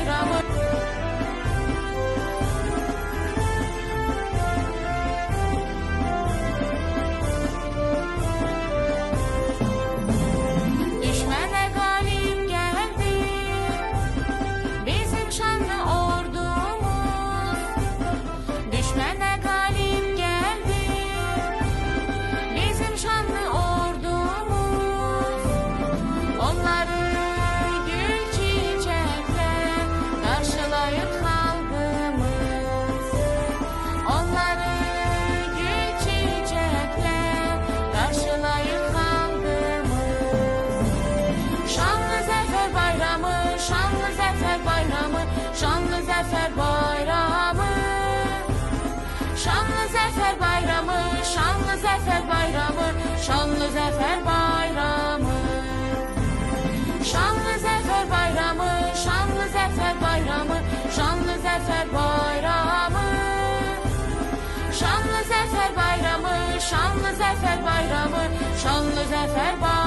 bayramı. Düşmene galip geldi bizim şanlı ordumuz. Düşmene galip geldi bizim şanlı ordumuz. Onları gül çiçekle karşılayır halkımız. Onları gül çiçekle karşılayır halkımız. Şanlı Zafer Bayramı, şanlı Zafer Bayramı, şanlı Zafer Bayramı. Şanlı Zafer Bayramı, şanlı Zafer Bayramı, şanlı Zafer Bayramı. Şanlı Zafer Bayramı, şanlı Zafer Bayramı, şanlı Zafer Bayramı. Şanlı Zafer Bayramı, şanlı Zafer Bayramı, şanlı Zafer Bayramı.